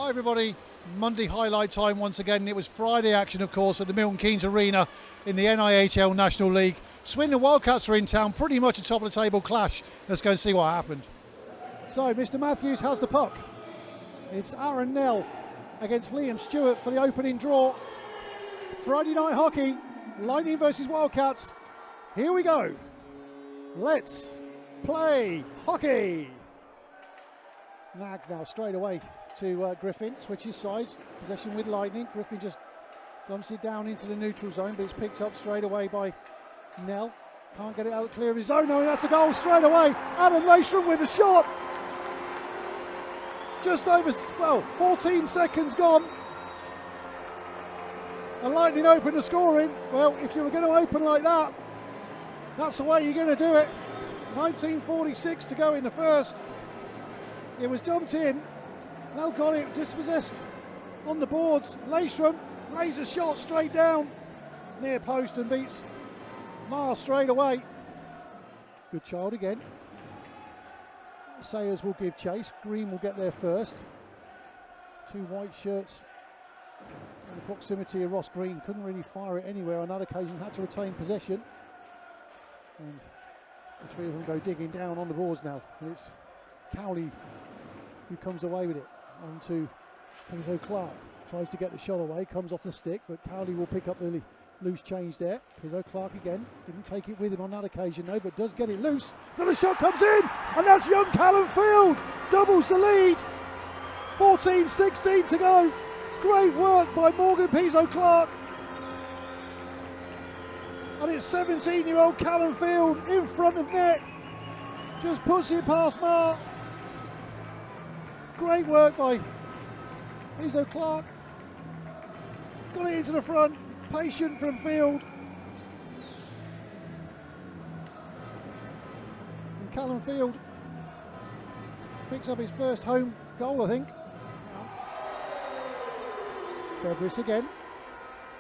Hi everybody, Monday highlight time once again. It was Friday action, of course, at the Milton Keynes Arena in the NIHL National League. Swindon Wildcats are in town, pretty much a top of the table clash. Let's go and see what happened. So Mr Matthews has the puck. It's Aaron Nell against Liam Stewart for the opening draw. Friday night hockey, Lightning versus Wildcats. Here we go. Let's play hockey. Nags now straight away to Griffin, switches sides, possession with Lightning. Griffin just dumps it down into the neutral zone, but it's picked up straight away by Nell. Can't get it out clear of his zone. No, that's a goal straight away. Adam Lashram with a shot. Just over, 14 seconds gone. And Lightning open the scoring. Well, if you were going to open like that, that's the way you're going to do it. 19:46 to go in the first. It was dumped in. Nell got it, dispossessed on the boards. Lashram lays a shot straight down near post and beats Marr straight away. Good child again. Sayers will give chase. Green will get there first. Two white shirts in the proximity of Ross Green. Couldn't really fire it anywhere on that occasion. Had to retain possession. And the three of them go digging down on the boards now. It's Cowley who comes away with it. On to Pizzo Clark. Tries to get the shot away. Comes off the stick, but Cowley will pick up the loose change there. Pizzo Clark again. Didn't take it with him on that occasion though, but does get it loose. Then the shot comes in, and that's young Callum Field. Doubles the lead. 14-16 to go. Great work by Morgan Pizzo Clark. And it's 17-year-old Callum Field in front of net. Just puts it past Marr. Great work by Pizzo Clark. Got it into the front. Patient from Field. And Callum Field picks up his first home goal, I think. Bebris again.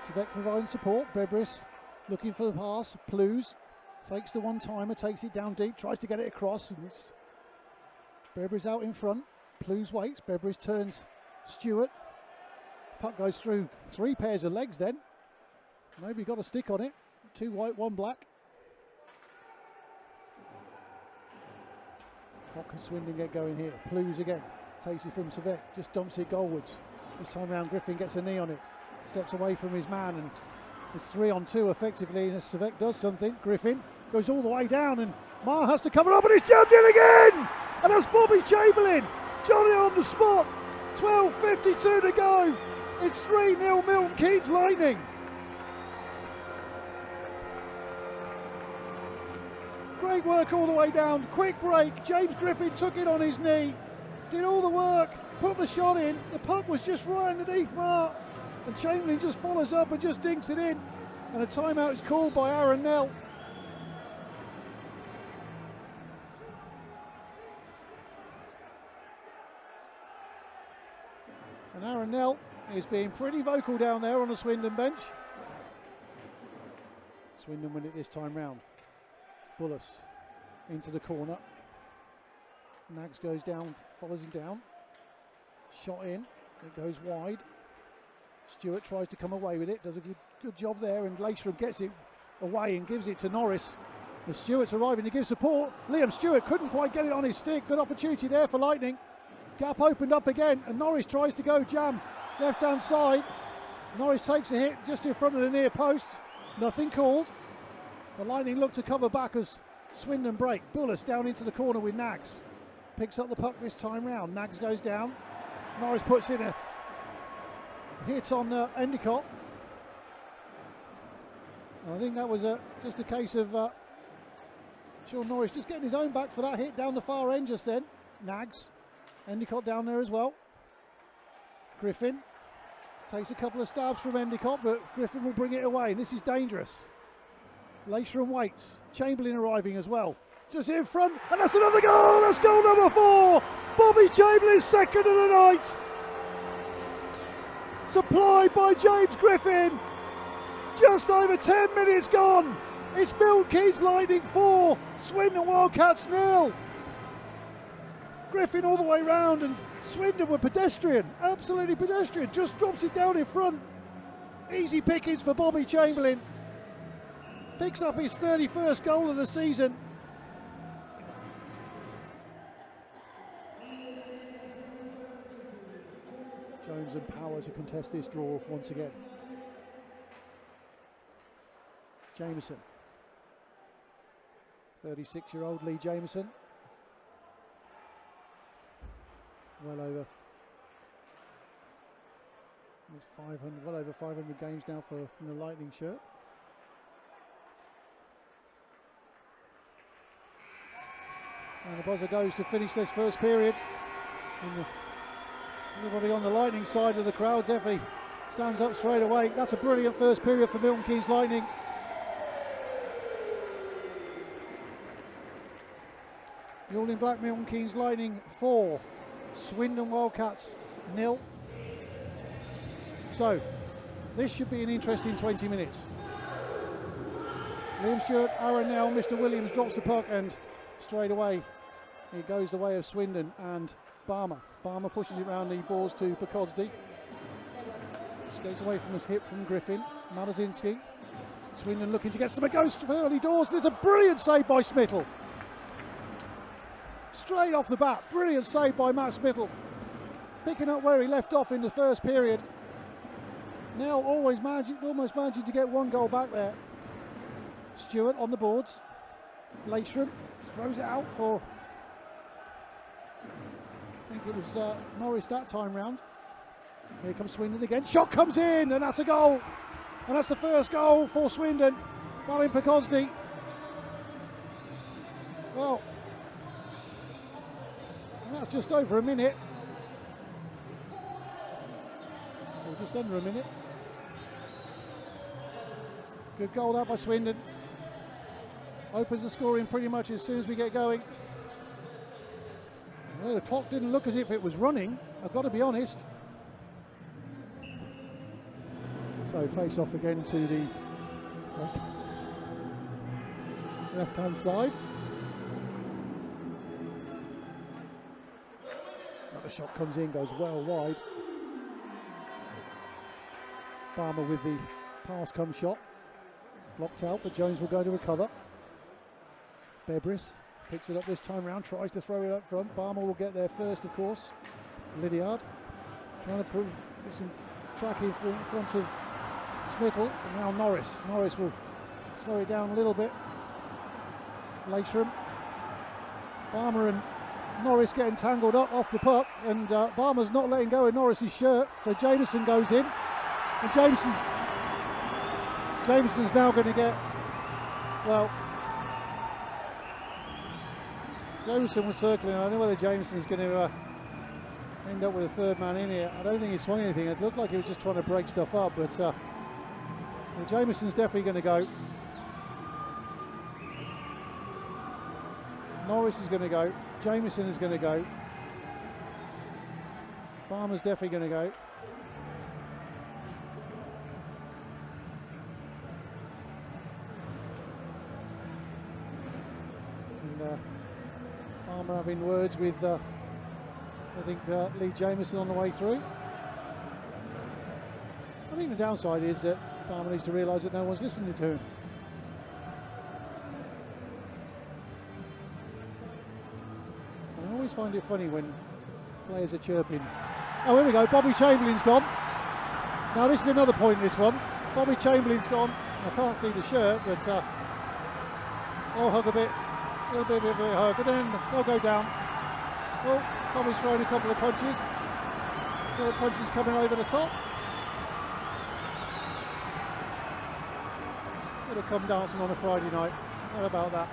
Svek providing support. Bebris looking for the pass. Plews fakes the one-timer, takes it down deep, tries to get it across, and it's Bebris out in front. Plews waits. Bebris turns Stewart. Puck goes through three pairs of legs then. Maybe got a stick on it. Two white, one black. What can Swindon get going here? Plews again. Takes it from Svek. Just dumps it goalwards. This time round Griffin gets a knee on it. Steps away from his man and it's 3-on-2 effectively. And as Svek does something, Griffin goes all the way down and Marr has to cover up and it's jumped in again! And that's Bobby Chamberlain. Johnny on the spot. 12:52 to go. It's 3-0 Milton Keynes Lightning. Great work all the way down. Quick break. James Griffin took it on his knee. Did all the work. Put the shot in. The puck was just right underneath Marr. And Chamberlain just follows up and just dinks it in. And a timeout is called by Aaron Nell. And Aaron Nell is being pretty vocal down there on the Swindon bench. Swindon win it this time round. Bullis into the corner. Nags goes down, follows him down. Shot in, it goes wide. Stewart tries to come away with it, does a good job there, and Lashram gets it away and gives it to Norris. The Stewart's arriving to give support. Liam Stewart couldn't quite get it on his stick. Good opportunity there for Lightning. Gap opened up again, and Norris tries to go jam left hand side. Norris takes a hit just in front of the near post. Nothing called. The Lightning look to cover back as Swindon break. Bullis down into the corner with Nags. Picks up the puck this time round. Nags goes down. Norris puts in a hit on Endicott. And I think that was just a case of Sean Norris just getting his own back for that hit down the far end just then. Nags. Endicott down there as well. Griffin takes a couple of stabs from Endicott, but Griffin will bring it away. And this is dangerous. Lashram waits. Chamberlain arriving as well. Just in front, and that's another goal! That's goal number 4! Bobby Chamberlain's second of the night! Supplied by James Griffin. Just over 10 minutes gone. It's Milton Keynes Lightning 4, Swindon Wildcats 0. Griffin all the way round, and Swindon were pedestrian, absolutely pedestrian, just drops it down in front. Easy pickings for Bobby Chamberlain. Picks up his 31st goal of the season. Jones and Power to contest this draw once again. Jameson. 36-year-old Lee Jameson. Well over 500 games now for in the Lightning shirt. And the buzzer goes to finish this first period. And everybody on the Lightning side of the crowd definitely stands up straight away. That's a brilliant first period for Milton Keynes Lightning. The All in Black Milton Keynes Lightning 4, Swindon Wildcats 0. So, this should be an interesting 20 minutes. Liam Stewart, Aaron Nell, Mr. Williams drops the puck, and straight away it goes the way of Swindon and Barmer. Barmer pushes it round the balls to Pekozdi. Skates away from his hip from Griffin. Madazinski. Swindon looking to get some ghost for early doors. There's a brilliant save by Smittle. Straight off the bat, brilliant save by Matt Smittle. Picking up where he left off in the first period. Now almost managing to get one goal back there. Stewart on the boards. Leitrim throws it out for, I think it was Norris that time round. Here comes Swindon again. Shot comes in, and that's a goal. And that's the first goal for Swindon. Balin Pekozdi. Well, and that's just over a minute. Or just under a minute. Good goal out by Swindon. Opens the scoring pretty much as soon as we get going. Well, the clock didn't look as if it was running, I've got to be honest. So face off again to the left-hand side. The shot comes in, goes well wide. Barmer with the pass come shot. Blocked out, but Jones will go to recover. Bebris picks it up this time round, tries to throw it up front. Barmer will get there first, of course. Lydiard trying to put some track in front of Smittle, and now Norris. Norris will slow it down a little bit. Leitrim. Barmer and Norris getting tangled up off the puck, and Barmer's not letting go of Norris's shirt, so Jameson goes in, and Jameson's now going to get, well, Jameson was circling. I don't know whether Jameson's going to end up with a third man in here. I don't think he swung anything. It looked like he was just trying to break stuff up, but well, Jameson's definitely going to go. Norris is going to go. Jameson is going to go. Barmer's definitely going to go. And Barmer having words with, I think, Lee Jameson on the way through. I think the downside is that Barmer needs to realise that no one's listening to him. I always find it funny when players are chirping. Oh, here we go, Bobby Chamberlain's gone. Now this is another point in this one. Bobby Chamberlain's gone. I can't see the shirt, but they'll hug a bit. A little bit of a hug, and then they'll go down. Oh, Bobby's throwing a couple of punches. A couple of punches coming over the top. Could have come dancing on a Friday night. How about that?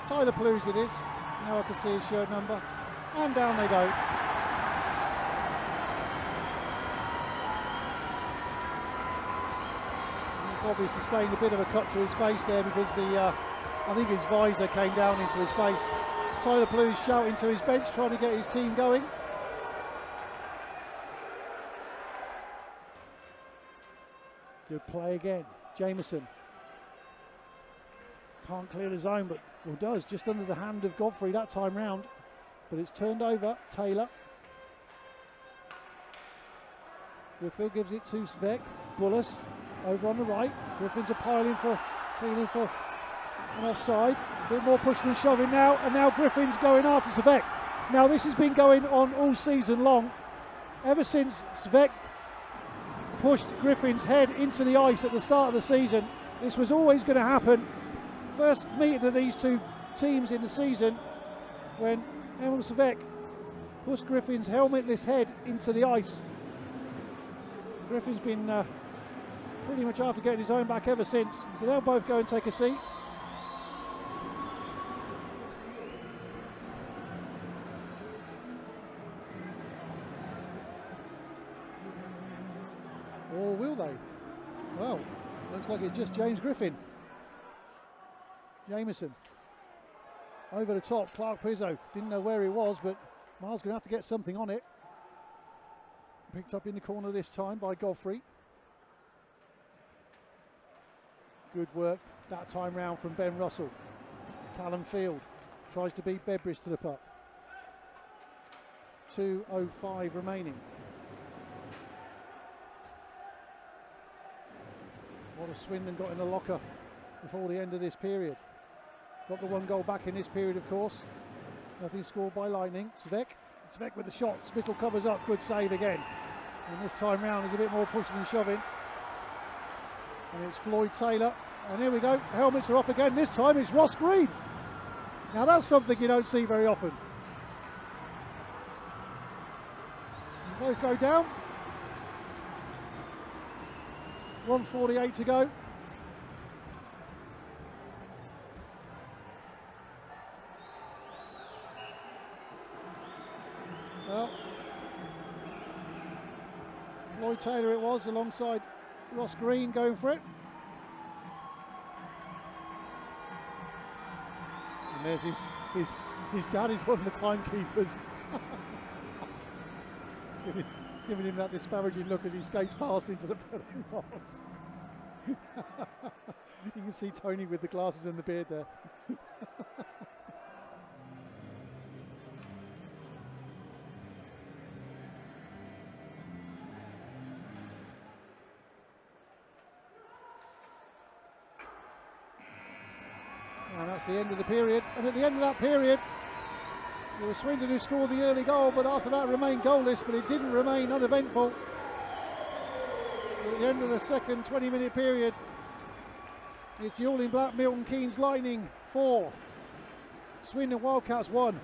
Tyler Plews it is. Now I can see his shirt number. And down they go. Bobby sustained a bit of a cut to his face there because the I think his visor came down into his face. Tyler Plews shouting to his bench, trying to get his team going. Good play again. Jameson can't clear the zone, but well, does just under the hand of Godfrey that time round. but it's turned over. Taylor. Whitfield gives it to Svek. Bullis over on the right. Griffin's appealing for an offside. A bit more pushing and shoving now, and now Griffin's going after Svek. Now this has been going on all season long. Ever since Svek pushed Griffin's head into the ice at the start of the season, this was always going to happen. First meeting of these two teams in the season, when Emil Svek pushed Griffin's helmetless head into the ice. Griffin's been pretty much after getting his own back ever since. So they'll both go and take a seat. Or will they? Well, looks like it's just James Griffin. Jameson. Over the top, Clark Pizzo. Didn't know where he was, but Miles going to have to get something on it. Picked up in the corner this time by Godfrey. Good work that time round from Ben Russell. Callum Field tries to beat Bedbridge to the puck. 2:05 remaining. What has Swindon got in the locker before the end of this period? Got the one goal back in this period, of course. Nothing scored by Lightning. Svek with the shot. Spittle covers up. Good save again. And this time round there's a bit more pushing and shoving. And it's Floyd Taylor. And here we go. The helmets are off again. This time it's Ross Green. Now that's something you don't see very often. Both go down. 1:48 to go. Well, Floyd Taylor it was, alongside Ross Green going for it. And there's his dad is one of the timekeepers. Giving him that disparaging look as he skates past into the penalty box. You can see Tony with the glasses and the beard there. And that's the end of the period. And at the end of that period, it was Swindon who scored the early goal, but after that remained goalless, but it didn't remain uneventful. At the end of the second 20-minute period, it's the all-in-black Milton Keynes Lightning 4, Swindon Wildcats 1.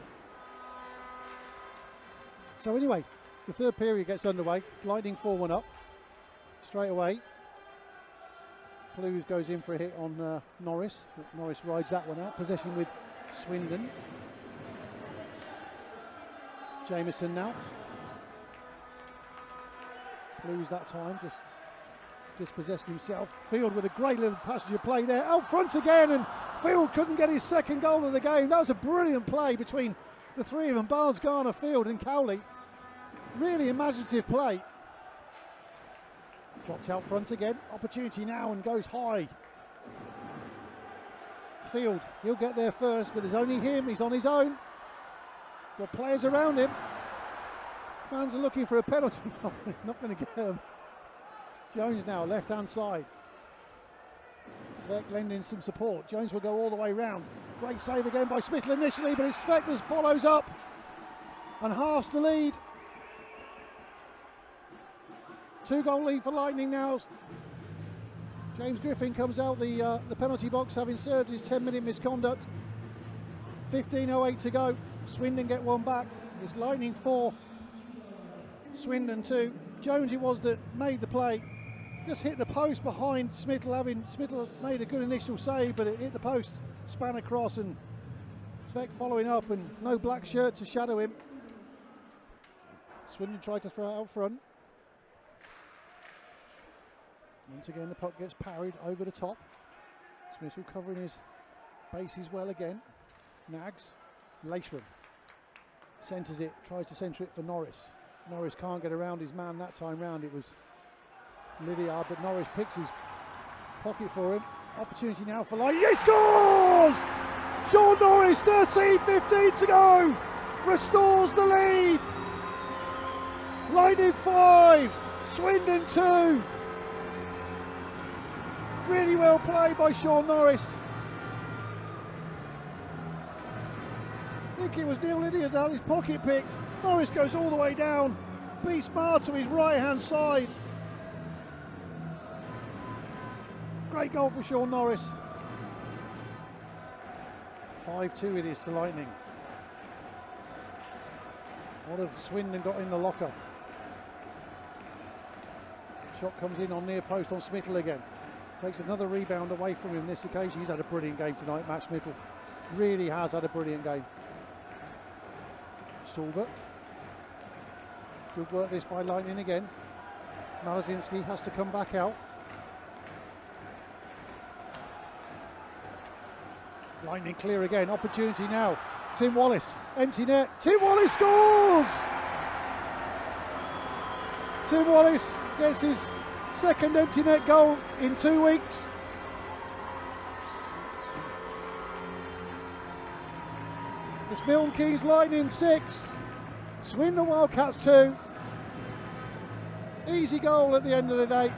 So anyway, the third period gets underway. Lightning 4-1 up straight away. Blues goes in for a hit on Norris. Norris rides that one out. Possession with Swindon. Jameson now. Blues that time just dispossessed himself. Field with a great little passenger play there. Out front again, and Field couldn't get his second goal of the game. That was a brilliant play between the three of them, Barnes, Garner, Field and Cowley. Really imaginative play. Dropped out front again. Opportunity now and goes high. Field, he'll get there first, but there's only him. He's on his own. Got players around him. Fans are looking for a penalty. Not going to get him. Jones now, left-hand side. Svek lending some support. Jones will go all the way round. Great save again by Spittle initially, but it's Svek that follows up and halves the lead. 2-goal lead for Lightning now. James Griffin comes out the penalty box having served his 10-minute misconduct. 15:08 to go. Swindon get one back. It's Lightning 4, Swindon 2. Jones it was that made the play. Just hit the post behind Smittle. Smittle made a good initial save, but it hit the post, span across, and Svek following up, and no black shirt to shadow him. Swindon tried to throw it out front. Once again, the puck gets parried over the top. Smittle covering his bases well again. Nags. Leishman centres it, tries to centre it for Norris. Norris can't get around his man that time round. It was Lydiard, but Norris picks his pocket for him. Opportunity now for Light. He scores! Sean Norris, 13:15 to go. restores the lead. Lightning 5, Swindon 2. Really well played by Sean Norris. I think it was Neil Lydia down his pocket picked. Norris goes all the way down, beats Marr to his right hand side. Great goal for Sean Norris. 5-2 it is to Lightning. What have Swindon got in the locker? Shot comes in on near post on Smittle again. Takes another rebound away from him this occasion. He's had a brilliant game tonight, Matt Smittle. Really has had a brilliant game. Silver. Good work this by Lightning again. Malazinski has to come back out. Lightning clear again, opportunity now. Tim Wallace, empty net. Tim Wallace scores! Tim Wallace gets his second empty net goal in 2 weeks. It's Milton Keynes Lightning 6, Swindon Wildcats 2. Easy goal at the end of the day.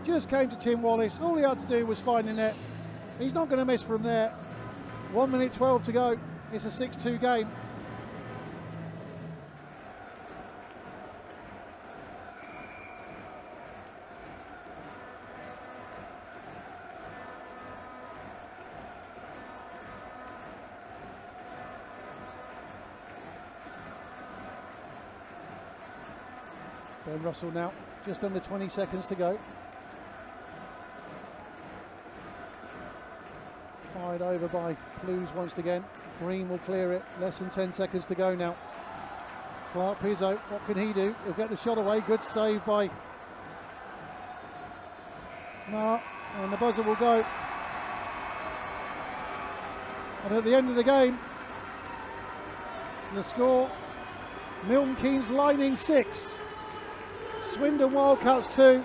Just came to Tim Wallace. All he had to do was find the net. He's not going to miss from there. 1 minute 12 to go. It's a 6-2 game. Ben Russell now, just under 20 seconds to go. Fired over by Blues once again. Green will clear it. Less than 10 seconds to go now. Clark Pizzo, what can he do? He'll get the shot away. Good save by Marr, and the buzzer will go. And at the end of the game, the score: Milton Keynes Lightning 6, Swindon Wildcats 2.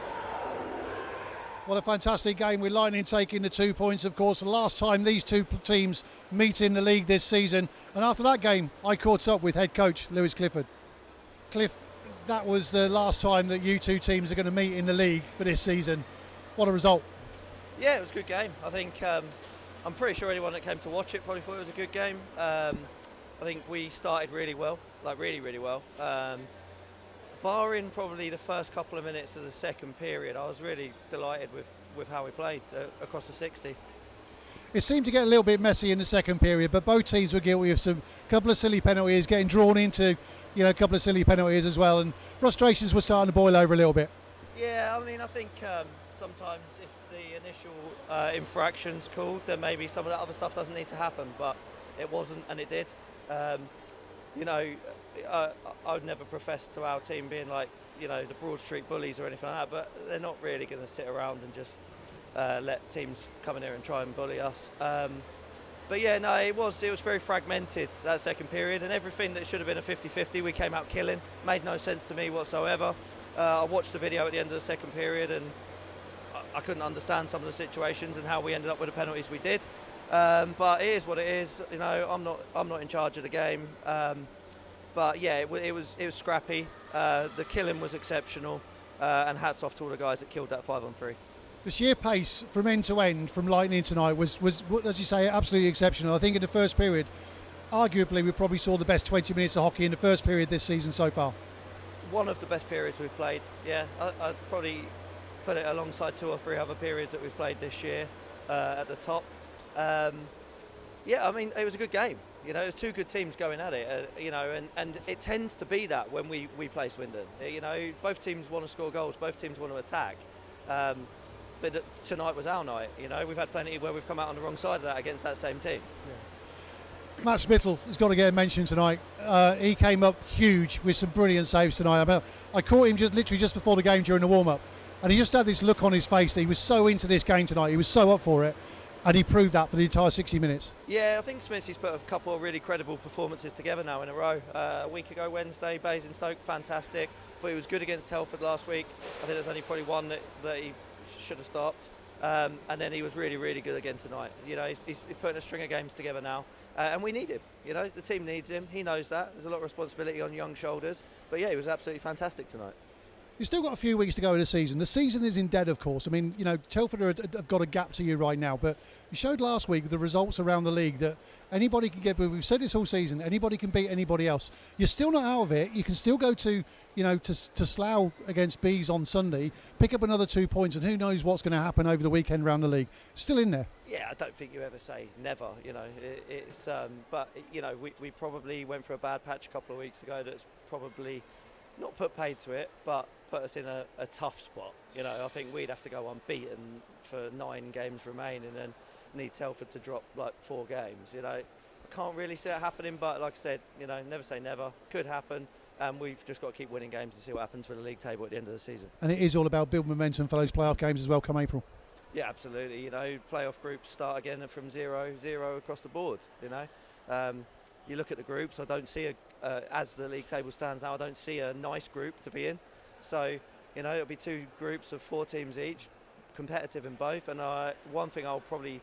What a fantastic game with Lightning taking the 2 points, of course. The last time these two teams meet in the league this season. And after that game, I caught up with head coach Lewis Clifford. Cliff, that was the last time that you two teams are going to meet in the league for this season. What a result. Yeah, it was a good game. I think I'm pretty sure anyone that came to watch it probably thought it was a good game. I think we started really well, like really well. Barring probably the first couple of minutes of the second period, I was really delighted with how we played across the 60. It seemed to get a little bit messy in the second period, but both teams were guilty of some couple of silly penalties, getting drawn into, a couple of silly penalties as well, and frustrations were starting to boil over a little bit. Yeah, I mean, I think sometimes if the initial infraction's called, then maybe some of that other stuff doesn't need to happen, but it wasn't, and it did. I would never profess to our team being like, the Broad Street bullies or anything like that, but they're not really going to sit around and just let teams come in here and try and bully us. But yeah, no, it was very fragmented, that second period, and everything that should have been a 50-50 we came out killing. Made no sense to me whatsoever. I watched the video at the end of the second period and I couldn't understand some of the situations and how we ended up with the penalties we did. But it is what it is. I'm not in charge of the game. But yeah, it was scrappy. The killing was exceptional, and hats off to all the guys that killed that 5-on-3. The sheer pace from end to end from Lightning tonight was, as you say, absolutely exceptional. I think in the first period, arguably, we probably saw the best 20 minutes of hockey in the first period this season so far. One of the best periods we've played. Yeah, I'd probably put it alongside 2 or 3 other periods that we've played this year at the top. Yeah, I mean, it was a good game. It was 2 good teams going at it, and it tends to be that when we play Swindon. Both teams want to score goals, both teams want to attack. But tonight was our night. We've had plenty where we've come out on the wrong side of that against that same team. Yeah. Matt Smittle has got to get a mention tonight. He came up huge with some brilliant saves tonight. I caught him just before the game during the warm-up, and he just had this look on his face that he was so into this game tonight. He was so up for it. And he proved that for the entire 60 minutes. Yeah, I think Smithy's put a couple of really credible performances together now in a row. A week ago, Wednesday, Basingstoke, fantastic. Thought he was good against Telford last week. I think there's only probably one that he should have stopped. And then he was really, really good again tonight. You know, he's putting a string of games together now, and we need him. You know, the team needs him. He knows that. There's a lot of responsibility on young shoulders. But yeah, he was absolutely fantastic tonight. You've still got a few weeks to go in the season. The season is in dead, of course. I mean, you know, Telford have got a gap to you right now, but you showed last week with the results around the league that anybody can get. We've said this all season. Anybody can beat anybody else. You're still not out of it. You can still go to, you know, to Slough against Bees on Sunday, pick up another 2 points, and who knows what's going to happen over the weekend around the league. Still in there. Yeah, I don't think you ever say never. You know, but you know, we probably went for a bad patch a couple of weeks ago. That's probably not put paid to it, but put us in a tough spot. You know, I think we'd have to go unbeaten for 9 games remaining and need Telford to drop like 4 games. You know, I can't really see it happening, but like I said, you know, never say never. Could happen, and we've just got to keep winning games and see what happens with the league table at the end of the season. And it is all about building momentum for those playoff games as well come April. Yeah, absolutely. You know, playoff groups start again from 0-0 across the board. You know, you look at the groups. I don't see as the league table stands now, I don't see a nice group to be in. So, you know, it'll be 2 groups of 4 teams each, competitive in both. And one thing I'll probably,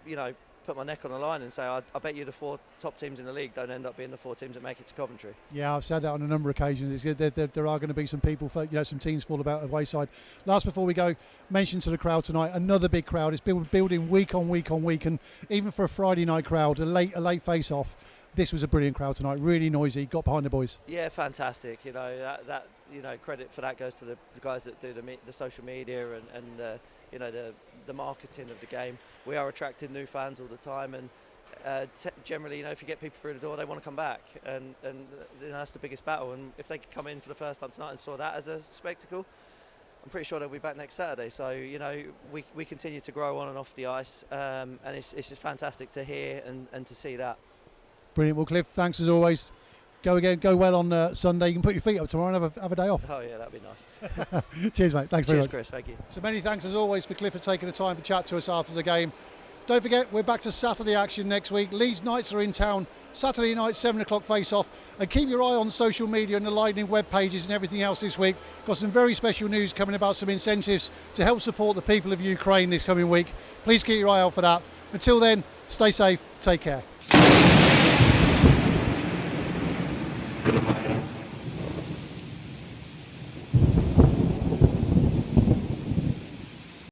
you know, put my neck on the line and say, I bet you the 4 top teams in the league don't end up being the 4 teams that make it to Coventry. Yeah, I've said that on a number of occasions. There are going to be some people, you know, some teams fall about the wayside. Last before we go, mention to the crowd tonight, another big crowd. It's building week on week on week, and even for a Friday night crowd, a late face-off. This was a brilliant crowd tonight, really noisy, got behind the boys. Yeah, fantastic. You know, that you know, credit for that goes to the guys that do the social media and you know, the marketing of the game. We are attracting new fans all the time, and generally, you know, if you get people through the door, they want to come back, and you know, that's the biggest battle. And if they could come in for the first time tonight and saw that as a spectacle, I'm pretty sure they'll be back next Saturday. So, you know, we continue to grow on and off the ice, and it's just fantastic to hear and to see that. Brilliant. Well, Cliff, thanks as always. Go well on Sunday. You can put your feet up tomorrow and have a day off. Oh, yeah, that'd be nice. Cheers, mate. Thanks very much. Cheers, Chris. Thank you. So many thanks as always for Cliff for taking the time to chat to us after the game. Don't forget, we're back to Saturday action next week. Leeds Knights are in town Saturday night, 7 o'clock face-off. And keep your eye on social media and the Lightning web pages and everything else this week. Got some very special news coming about some incentives to help support the people of Ukraine this coming week. Please keep your eye out for that. Until then, stay safe, take care.